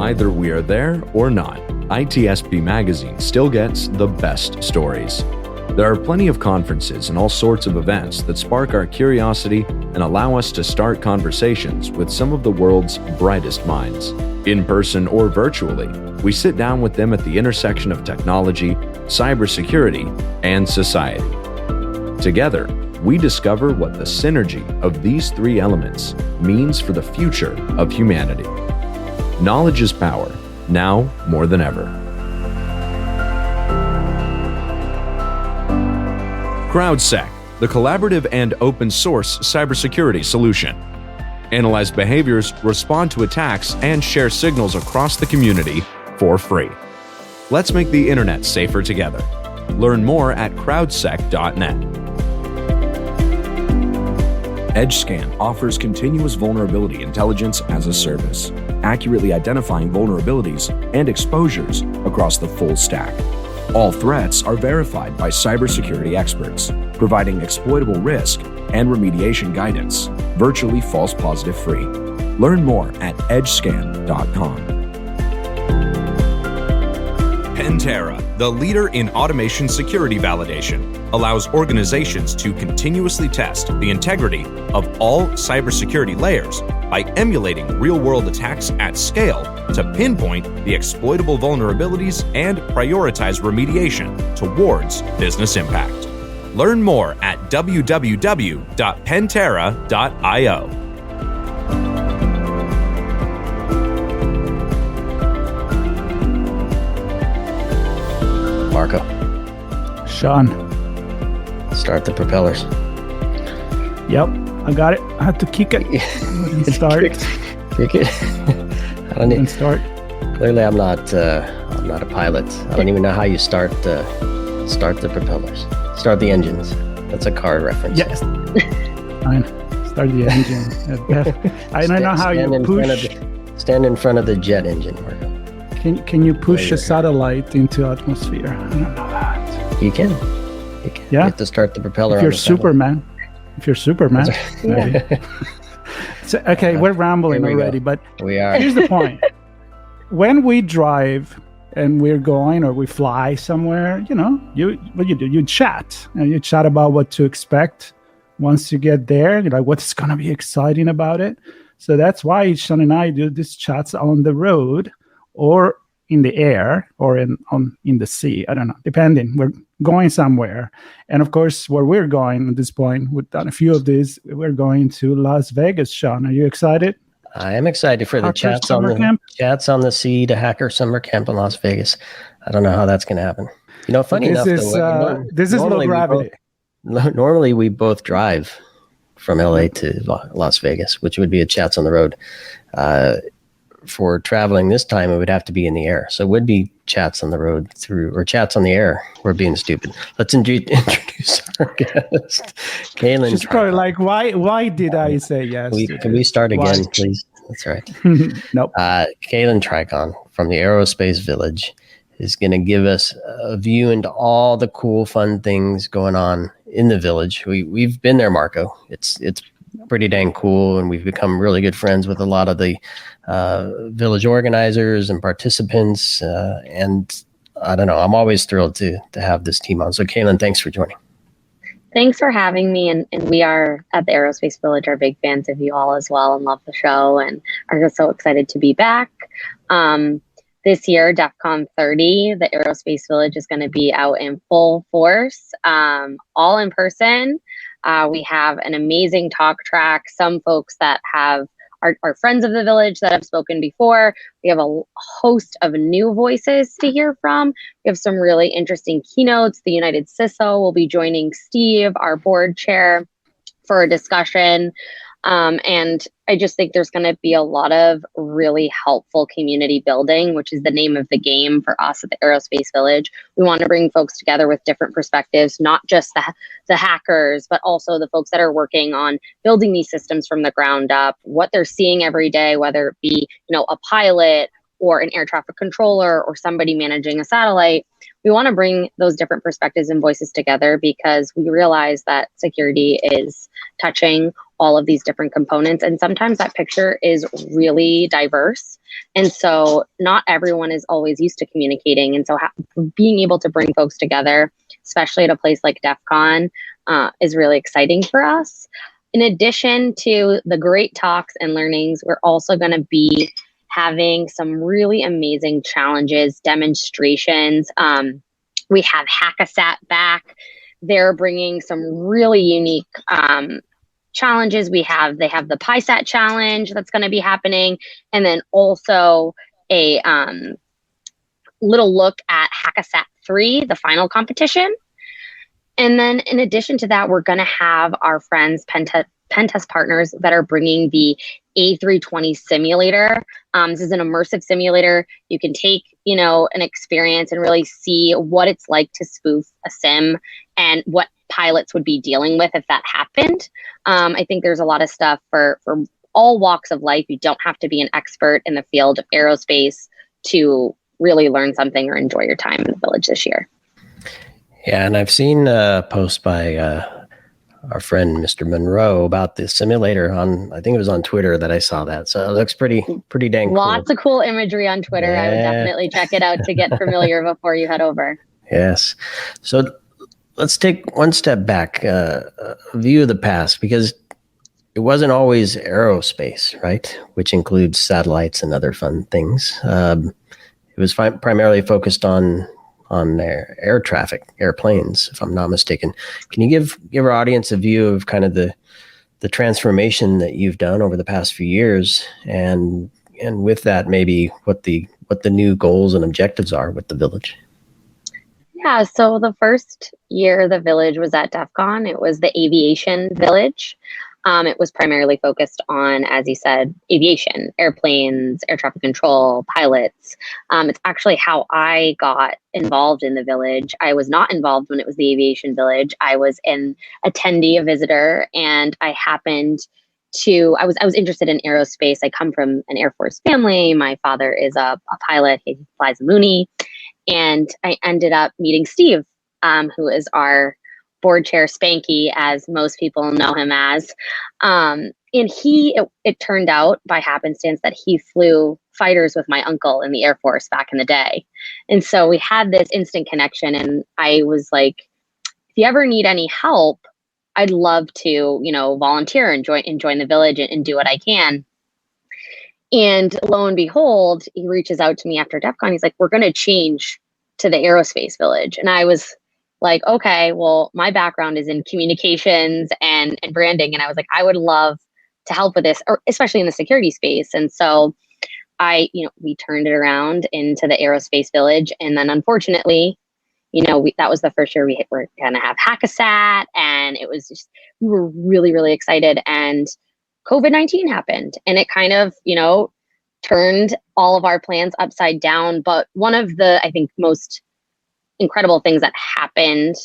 Either we are there or not, ITSP Magazine still gets the best stories. There are plenty of conferences and all sorts of events that spark our curiosity and allow us to start conversations with some of the world's brightest minds. In person or virtually, we sit down with them at the intersection of technology, cybersecurity, and society. Together, we discover what the synergy of these three elements means for the future of humanity. Knowledge is power, now more than ever. CrowdSec, the collaborative and open source cybersecurity solution. Analyze behaviors, respond to attacks, and share signals across the community for free. Let's make the internet safer together. Learn more at crowdsec.net. EdgeScan offers continuous vulnerability intelligence as a service, accurately identifying vulnerabilities and exposures across the full stack. All threats are verified by cybersecurity experts, providing exploitable risk and remediation guidance, virtually false positive free. Learn more at edgescan.com. Pantera, the leader in automation security validation, allows organizations to continuously test the integrity of all cybersecurity layers by emulating real-world attacks at scale to pinpoint the exploitable vulnerabilities and prioritize remediation towards business impact. Learn more at www.pantera.io. Marco. Sean. Start the propellers. Yep, I got it. I have to kick it. And start. Kick it. I don't even start. Clearly, I'm not a pilot. I don't even know how you start the propellers. Start the engines. That's a car reference. Yes. Fine. Start the engine. I don't know how you push. Stand in front of the jet engine, Marco. Can you push a satellite into atmosphere? I don't know that. You can. Yeah. You have to start the propeller. If you're Superman. If you're Superman. So, okay, we're rambling already, but we are. Here's the point. When we drive and we're going or we fly somewhere, what you do, you chat. You chat about what to expect. Once you get there, you're like, what's going to be exciting about it? So that's why Sean and I do these chats on the road or in the air or in the sea. I don't know, depending. We're going somewhere. And of course, where we're going at this point, we've done a few of these. We're going to Las Vegas, Sean. Are you excited? I am excited for the chats on the sea to Hacker Summer Camp in Las Vegas. I don't know how that's going to happen. Funny enough, this is low gravity. Normally, we both drive from LA to Las Vegas, which would be a chats on the road. For traveling this time, it would have to be in the air. So it would be chats on the road or chats on the air. We're being stupid. Let's introduce our guest, Kaylin. She's probably like, why did I say yes? Can we start again, please? That's right. Nope. Kaylin Trychon from the Aerospace Village is going to give us a view into all the cool, fun things going on in the village. We've been there, Marco. It's pretty dang cool, and we've become really good friends with a lot of the village organizers and participants. And I don't know, I'm always thrilled to have this team on. So Kaylin, thanks for joining. Thanks for having me. And we are at the Aerospace Village are big fans of you all as well and love the show and are just so excited to be back. This year, DEF CON 30, the Aerospace Village is going to be out in full force, all in person. We have an amazing talk track. Some folks that are friends of the village that have spoken before. We have a host of new voices to hear from. We have some really interesting keynotes. The United CISO will be joining Steve, our board chair, for a discussion. And I just think there's going to be a lot of really helpful community building, which is the name of the game for us at the Aerospace Village. We want to bring folks together with different perspectives, not just the hackers, but also the folks that are working on building these systems from the ground up, what they're seeing every day, whether it be, a pilot or an air traffic controller or somebody managing a satellite. we want to bring those different perspectives and voices together because we realize that security is touching all of these different components. And sometimes that picture is really diverse. And so not everyone is always used to communicating. And so being able to bring folks together, especially at a place like DEF CON, is really exciting for us. In addition to the great talks and learnings, we're also going to be having some really amazing challenges, demonstrations. We have Hackasat back. They're bringing some really unique challenges. They have the PySat challenge that's going to be happening, and then also a little look at Hackasat 3, the final competition. And then in addition to that, we're going to have our friends, Pentest partners, that are bringing the A320 simulator. This is an immersive simulator. You can take, an experience and really see what it's like to spoof a sim and what pilots would be dealing with if that happened. I think there's a lot of stuff for all walks of life. You don't have to be an expert in the field of aerospace to really learn something or enjoy your time in the village this year. Yeah, and I've seen a post by our friend Mr. Monroe about the simulator I think it was on Twitter that I saw that. So it looks pretty dang cool. Lots of cool imagery on Twitter. Yeah. I would definitely check it out to get familiar before you head over. Yes. So let's take one step back, a view of the past, because it wasn't always aerospace, right? Which includes satellites and other fun things. It was primarily focused on air traffic, airplanes, if I'm not mistaken. Can you give our audience a view of kind of the transformation that you've done over the past few years, and with that, maybe what the new goals and objectives are with the village? Yeah, so the first year the village was at DEF CON, it was the aviation village. It was primarily focused on, as you said, aviation, airplanes, air traffic control, pilots. It's actually how I got involved in the village. I was not involved when it was the aviation village. I was an attendee, a visitor, and I happened to, I was interested in aerospace. I come from an Air Force family. My father is a pilot. He flies a Mooney. And I ended up meeting Steve, who is our board chair Spanky, as most people know him as. And it turned out by happenstance that he flew fighters with my uncle in the Air Force back in the day. And so we had this instant connection, and I was like, if you ever need any help, I'd love to, volunteer and join the village and do what I can. And lo and behold, he reaches out to me after DEF CON. He's like, we're going to change to the Aerospace Village. And I was like, okay, well, my background is in communications and branding. And I was like, I would love to help with this, or especially in the security space. And so we turned it around into the Aerospace Village. And then unfortunately, that was the first year we were going to have Hackasat. And it was just, we were really, really excited. And COVID-19 happened, and it kind of, turned all of our plans upside down. But one of the, I think, most incredible things that happened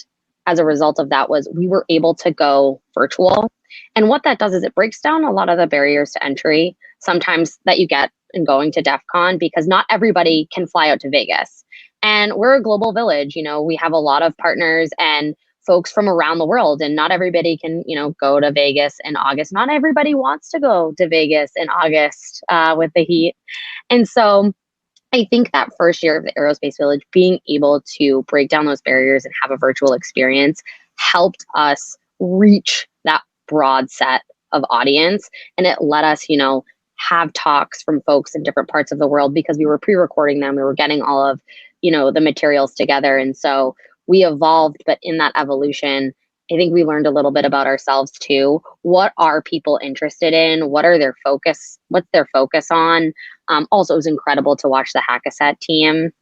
as a result of that was we were able to go virtual. And what that does is it breaks down a lot of the barriers to entry sometimes that you get in going to DEF CON, because not everybody can fly out to Vegas. And we're a global village. We have a lot of partners and folks from around the world, and not everybody can, go to Vegas in August. Not everybody wants to go to Vegas in August with the heat. And so I think that first year of the Aerospace Village, being able to break down those barriers and have a virtual experience helped us reach that broad set of audience. And it let us, have talks from folks in different parts of the world, because we were pre-recording them. We were getting all of, the materials together. And so we evolved, but in that evolution, I think we learned a little bit about ourselves too. What are people interested in? What's their focus on? Also, it was incredible to watch the Hackasat team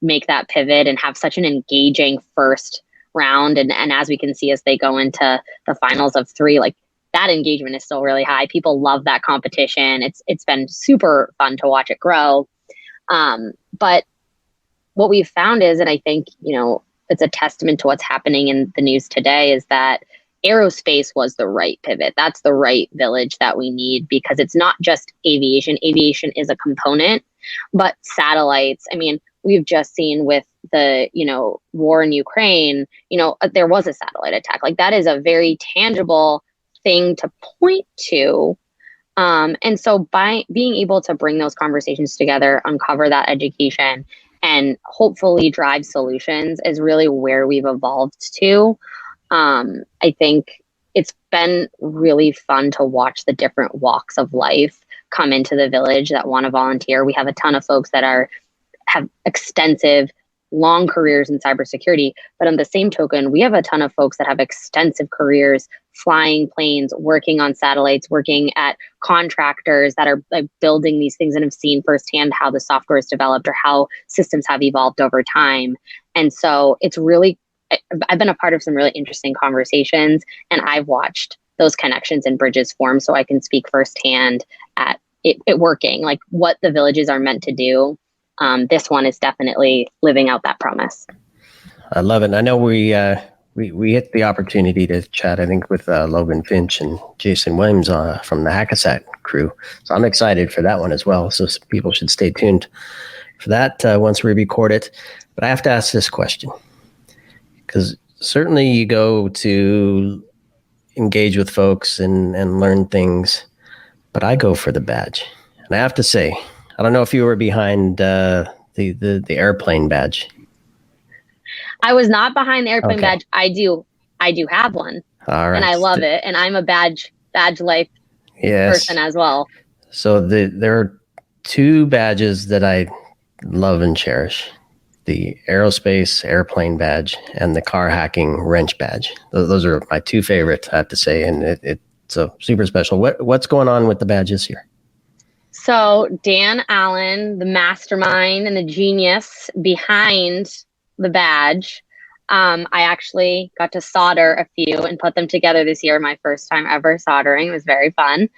make that pivot and have such an engaging first round. And as we can see, as they go into the finals of 3, like that engagement is still really high. People love that competition. It's been super fun to watch it grow. But what we've found is, and I think, it's a testament to what's happening in the news today, is that aerospace was the right pivot. That's the right village that we need, because it's not just aviation. Aviation is a component, but satellites. I mean, we've just seen with the, war in Ukraine, there was a satellite attack. Like, that is a very tangible thing to point to. And so by being able to bring those conversations together, uncover that education, and hopefully drive solutions is really where we've evolved to. I think it's been really fun to watch the different walks of life come into the village that want to volunteer. We have a ton of folks that have extensive, long careers in cybersecurity, but on the same token, we have a ton of folks that have extensive careers flying planes, working on satellites, working at contractors that are like building these things and have seen firsthand how the software is developed or how systems have evolved over time. And so I've been a part of some really interesting conversations, and I've watched those connections and bridges form, so I can speak firsthand at it working, like what the villages are meant to do. This one is definitely living out that promise. I love it. And I know we hit the opportunity to chat, I think, with Logan Finch and Jason Williams from the Hackasat crew. So I'm excited for that one as well. So people should stay tuned for that once we record it. But I have to ask this question, because certainly you go to engage with folks and learn things, but I go for the badge. And I have to say, I don't know if you were behind the airplane badge. I was not behind the airplane badge. I do have one. All right. And I love it. And I'm a badge life person as well. So there are two badges that I love and cherish: the aerospace airplane badge and the car hacking wrench badge. Those are my two favorites, I have to say. And it's so super special. What's going on with the badge this year? So Dan Allen, the mastermind and the genius behind the badge, I actually got to solder a few and put them together this year. My first time ever soldering. It was very fun.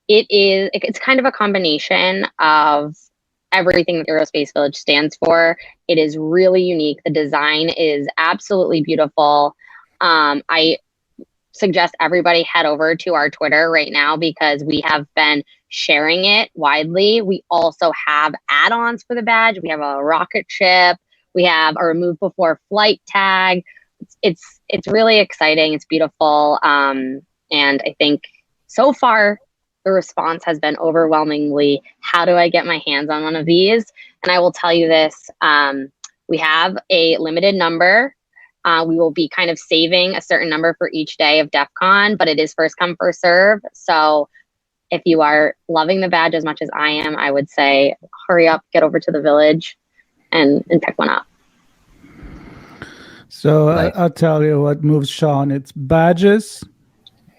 It's kind of a combination of everything that Aerospace Village stands for. It is really unique. The design is absolutely beautiful. I suggest everybody head over to our Twitter right now because we have been sharing it widely. We also have add-ons for the badge. We have a rocket ship. We have a remove before flight tag. It's really exciting. It's beautiful. And I think so far the response has been overwhelmingly, how do I get my hands on one of these? And I will tell you this, we have a limited number. We will be kind of saving a certain number for each day of DEF CON, but it is first come, first serve. So if you are loving the badge as much as I am, I would say hurry up, get over to the village and pick one up. So nice. I'll tell you what moves Sean. It's badges.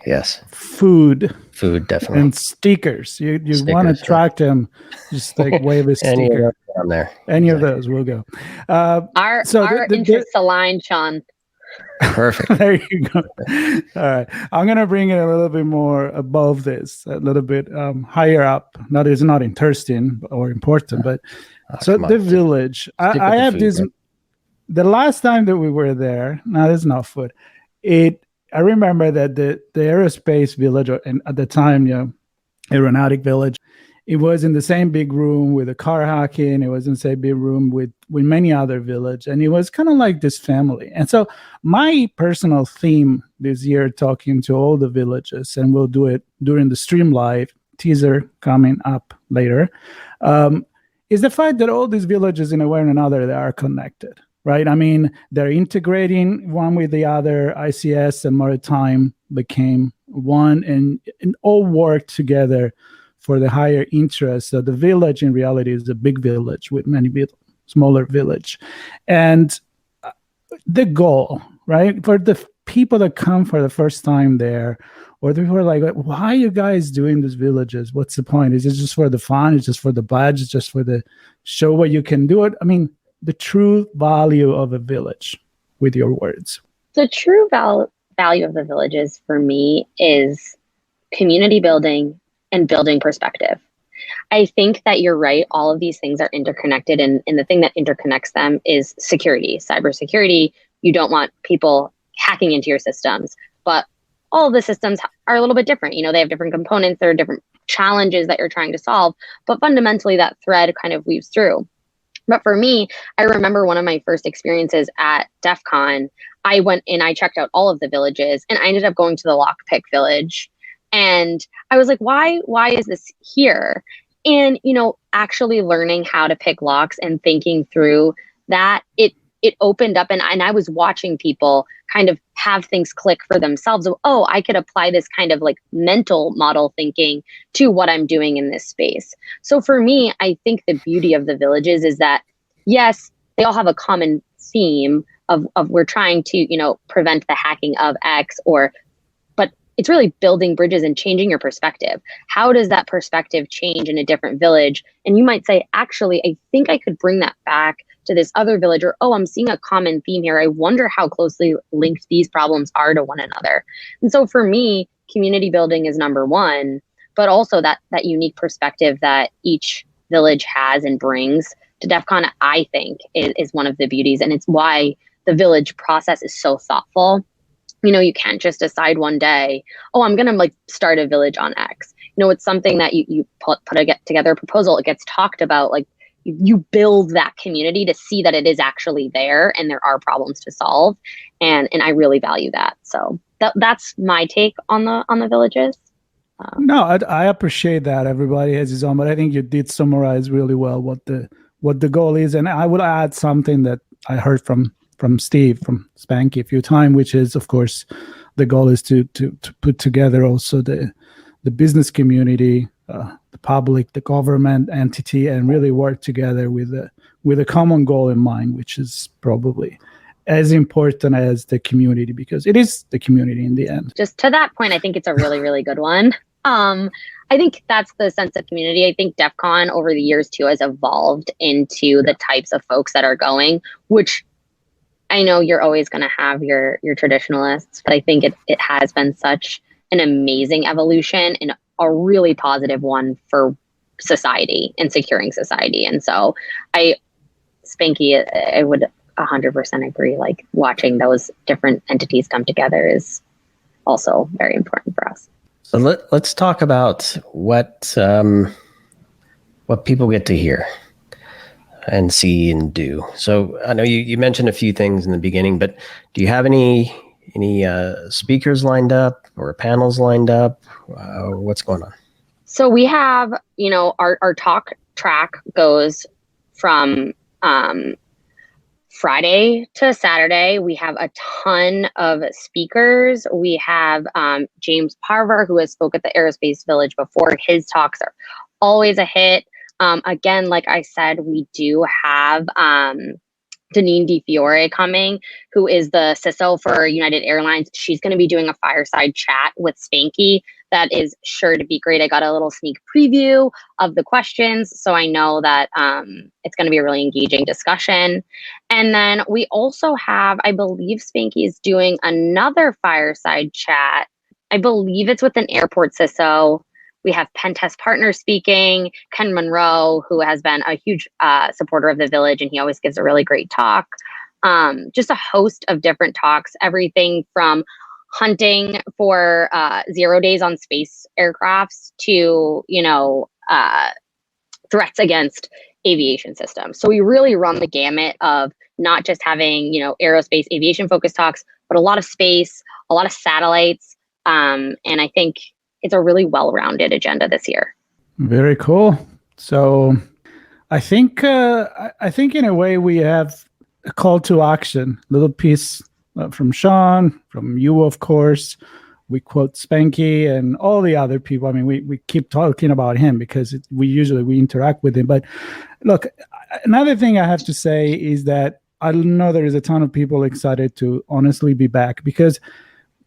Yes. Food, definitely. And stickers. You want to attract them, just like wave a sticker. On there. Any of those will go. Our interests align, Sean. Perfect. There you go. All right. I'm going to bring it a little bit more above this, a little bit higher up. Not it's not interesting or important, but the village. I have this. Right? The last time that we were there, now there's no food. I remember that the Aerospace Village, and at the time, Aeronautic Village, it was in the same big room with a car hacking. It was in the same big room with many other villages. And it was kind of like this family. And so my personal theme this year, talking to all the villages, and we'll do it during the stream live, teaser coming up later, is the fact that all these villages, in a way or another, they are connected. Right? I mean, they're integrating one with the other. ICS and Maritime became one and all work together for the higher interest. So the village in reality is a big village with many smaller village. And the goal, right, for the people that come for the first time there, or they were like, why are you guys doing these villages? What's the point? Is it just for the fun? Is it just for the badge? It's just for the show what you can do it? I mean, the true value of a village with your words. The true value of the villages for me is community building and building perspective. I think that you're right. All of these things are interconnected, and the thing that interconnects them is security, cybersecurity. You don't want people hacking into your systems, but all of the systems are a little bit different. They have different components. There are different challenges that you're trying to solve, but fundamentally that thread kind of weaves through. But for me, I remember one of my first experiences at DEF CON, I went and I checked out all of the villages, and I ended up going to the lockpick village. And I was like, why is this here? And, actually learning how to pick locks and thinking through that, it opened up, and I was watching people kind of have things click for themselves of, oh, I could apply this kind of like mental model thinking to what I'm doing in this space. So for me, I think the beauty of the villages is that, yes, they all have a common theme of we're trying to, prevent the hacking of X, but it's really building bridges and changing your perspective. How does that perspective change in a different village? And you might say, actually, I think I could bring that back to this other village, or, oh, I'm seeing a common theme here. I wonder how closely linked these problems are to one another. And so for me, community building is number one, but also that unique perspective that each village has and brings to DEF CON, I think is one of the beauties. And it's why the village process is so thoughtful. You can't just decide one day, oh, I'm going to start a village on X. It's something that you put together a proposal. It gets talked about, you build that community to see that it is actually there and there are problems to solve. And I really value that. So that's my take on the villages. No, I appreciate that. Everybody has his own, but I think you did summarize really well what the goal is. And I would add something that I heard from Steve, from Spanky a few times, which is, of course, the goal is to put together also the business community, the public, the government entity, and really work together with a common goal in mind, which is probably as important as the community, because it is the community in the end. Just to that point, I think it's a really, really good one. I think that's the sense of community. I think DEF CON over the years too has evolved into the types of folks that are going, which I know you're always going to have your traditionalists, but I think it has been such an amazing evolution and a really positive one for society and securing society. And so Spanky, I would 100% agree, watching those different entities come together is also very important for us. So let's talk about what people get to hear and see and do. So I know you mentioned a few things in the beginning, but do you have any speakers lined up or panels lined up? What's going on? So we have, our talk track goes from Friday to Saturday. We have a ton of speakers. We have James Parver, who has spoke at the Aerospace Village before. His talks are always a hit. Again, like I said, we do have Deneen DiFiore coming, who is the CISO for United Airlines. She's going to be doing a fireside chat with Spanky. That is sure to be great. I got a little sneak preview of the questions, so I know that it's going to be a really engaging discussion. And then we also have, I believe Spanky is doing another fireside chat. I believe it's with an airport CISO. We have Pentest Partners speaking, Ken Monroe, who has been a huge supporter of the village, and he always gives a really great talk. Just a host of different talks, everything from hunting for 0 days on space aircrafts to, threats against aviation systems. So we really run the gamut of not just having, aerospace aviation focused talks, but a lot of space, a lot of satellites. And I think it's a really well-rounded agenda this year. Very cool. So I think in a way we have a call to action, little piece from Sean, from you, of course. We quote Spanky and all the other people. I mean, we keep talking about him because we interact with him. But look, another thing I have to say is that I know there is a ton of people excited to honestly be back, because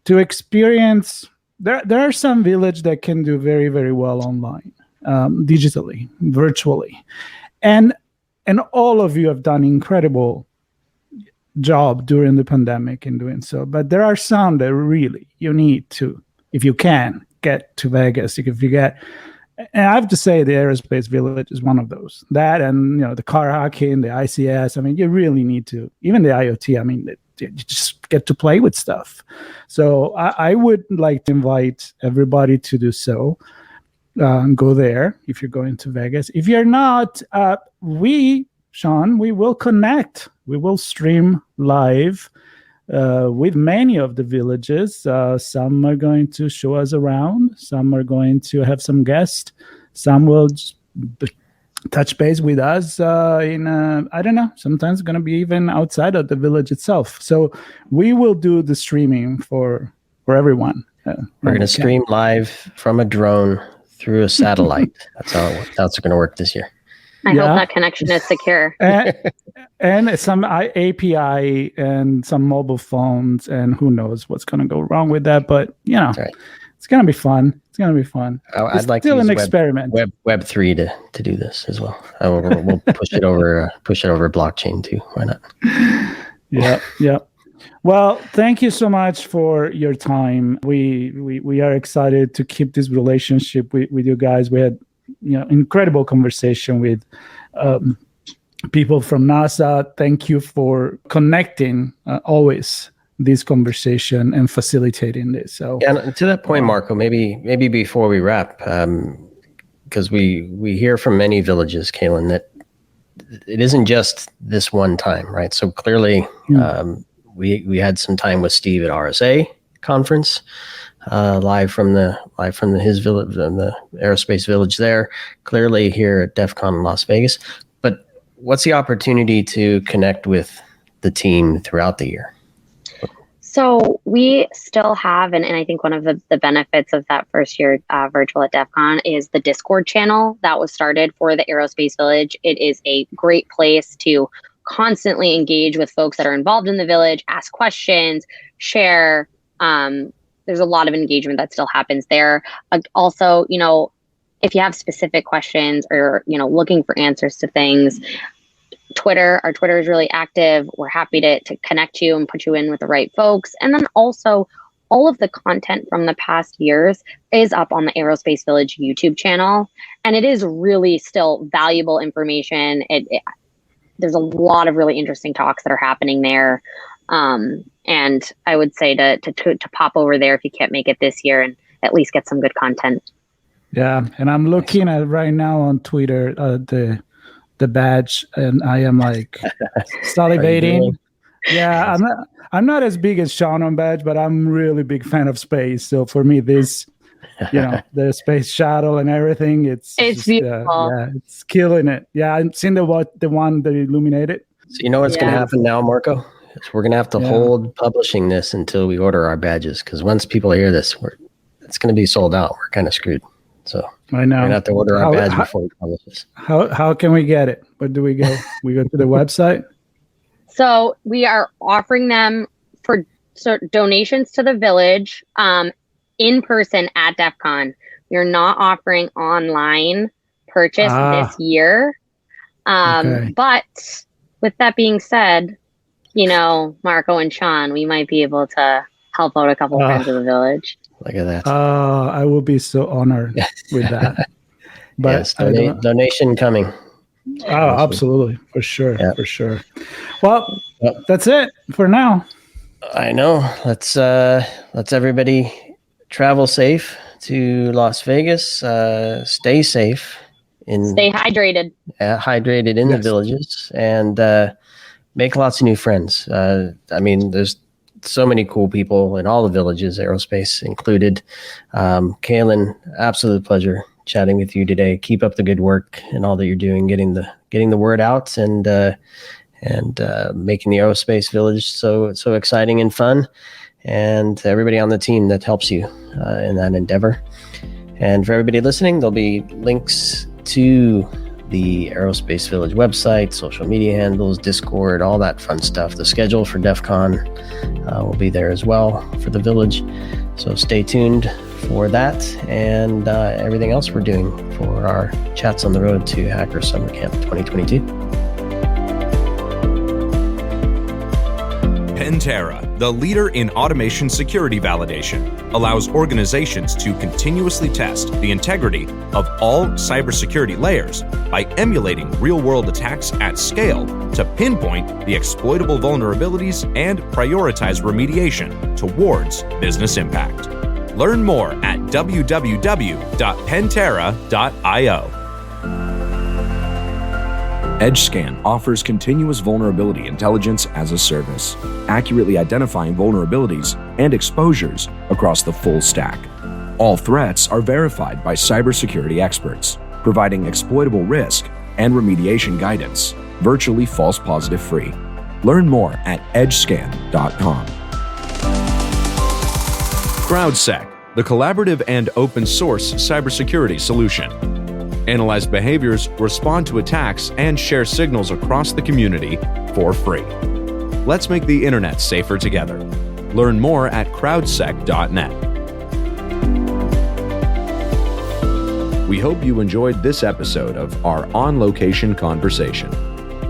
to experience, there are some villages that can do very, very well online, digitally, virtually. And all of you have done incredible job during the pandemic in doing so. But there are some that really you need to, if you can, get to Vegas. If you get, and I have to say the Aerospace Village is one of those. That and the car hacking, the ICS. I mean, you really need to, even the IoT. I mean, you just get to play with stuff. So I would like to invite everybody to do so. Go there if you're going to Vegas. If you're not, we Sean, we will connect. We will stream live with many of the villages. Some are going to show us around. Some are going to have some guests. Some will just touch base with us in, I don't know, sometimes going to be even outside of the village itself. So we will do the streaming for everyone. We're going to stream live from a drone through a satellite. That's how it's going to work this year. I hope that connection is secure. and some API and some mobile phones, and who knows what's going to go wrong with that. But, it's going to be fun. It's going to be fun. I'd like still to use an experiment. Web3 to do this as well. We'll push it over blockchain too. Why not? Yeah. Well, thank you so much for your time. We are excited to keep this relationship with you guys. We had incredible conversation with people from NASA. Thank you for connecting always this conversation and facilitating this. So, and to that point, Marco, maybe before we wrap, because we hear from many villages, Kaylin, that it isn't just this one time, right? So clearly, we had some time with Steve at RSA conference, live from his village, the Aerospace Village there. Clearly here at DEF CON in Las Vegas. But what's the opportunity to connect with the team throughout the year? So we still have, and I think one of the benefits of that first year virtual at DEF CON is the Discord channel that was started for the Aerospace Village. It is a great place to constantly engage with folks that are involved in the village, ask questions, share. There's a lot of engagement that still happens there. Also, if you have specific questions or, looking for answers to things, our Twitter is really active. We're happy to connect you and put you in with the right folks. And then also all of the content from the past years is up on the Aerospace Village YouTube channel. And it is really still valuable information. There's a lot of really interesting talks that are happening there. And I would say to pop over there if you can't make it this year and at least get some good content. Yeah. And I'm looking at right now on Twitter, the badge, and I am like salivating. Yeah, I'm not as big as Sean on badge, but I'm really big fan of space. So for me, this, the space shuttle and everything, it's beautiful. It's killing it. Yeah, I've seen the one that illuminated. So you know what's going to happen now, Marco? Is we're going to have to hold publishing this until we order our badges, because once people hear this, it's going to be sold out. We're kind of screwed. So I know. We're going to have to order our badge before we publish this. How can we get it? Where do we go? We go to the website? So we are offering them for donations to the village in person at DEF CON. We are not offering online purchase this year. But with that being said, Marco and Sean, we might be able to help out a couple friends of the village. Look at that. I will be so honored with that. But yes, donation coming. Oh, absolutely. For sure. Yeah. For sure. Well, that's it for now. I know. Let's everybody travel safe to Las Vegas. Stay safe. Stay hydrated. Hydrated in the villages, and make lots of new friends. There's so many cool people in all the villages, Aerospace included. Kaylin, absolute pleasure chatting with you today. Keep up the good work and all that you're doing, getting the word out and making the Aerospace Village so exciting and fun. And everybody on the team that helps you in that endeavor. And for everybody listening, there'll be links to the Aerospace Village website, social media handles, Discord, all that fun stuff. The schedule for DEF CON will be there as well for the village. So stay tuned for that and everything else we're doing for our chats on the road to Hacker Summer Camp 2022. Pantera, the leader in automation security validation, allows organizations to continuously test the integrity of all cybersecurity layers by emulating real-world attacks at scale to pinpoint the exploitable vulnerabilities and prioritize remediation towards business impact. Learn more at www.pantera.io. EdgeScan offers continuous vulnerability intelligence as a service, accurately identifying vulnerabilities and exposures across the full stack. All threats are verified by cybersecurity experts, providing exploitable risk and remediation guidance, virtually false positive free. Learn more at edgescan.com. CrowdSec, the collaborative and open source cybersecurity solution. Analyze behaviors, respond to attacks, and share signals across the community for free. Let's make the internet safer together. Learn more at crowdsec.net. We hope you enjoyed this episode of our on-location conversation.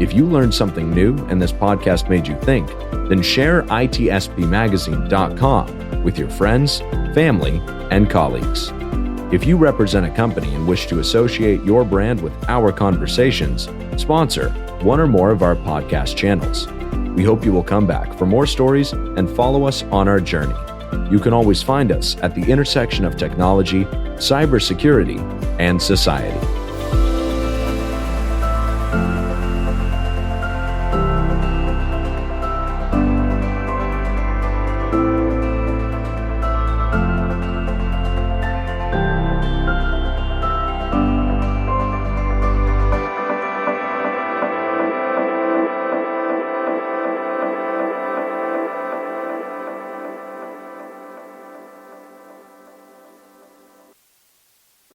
If you learned something new and this podcast made you think, then share itspmagazine.com with your friends, family, and colleagues. If you represent a company and wish to associate your brand with our conversations, sponsor one or more of our podcast channels. We hope you will come back for more stories and follow us on our journey. You can always find us at the intersection of technology, cybersecurity, and society.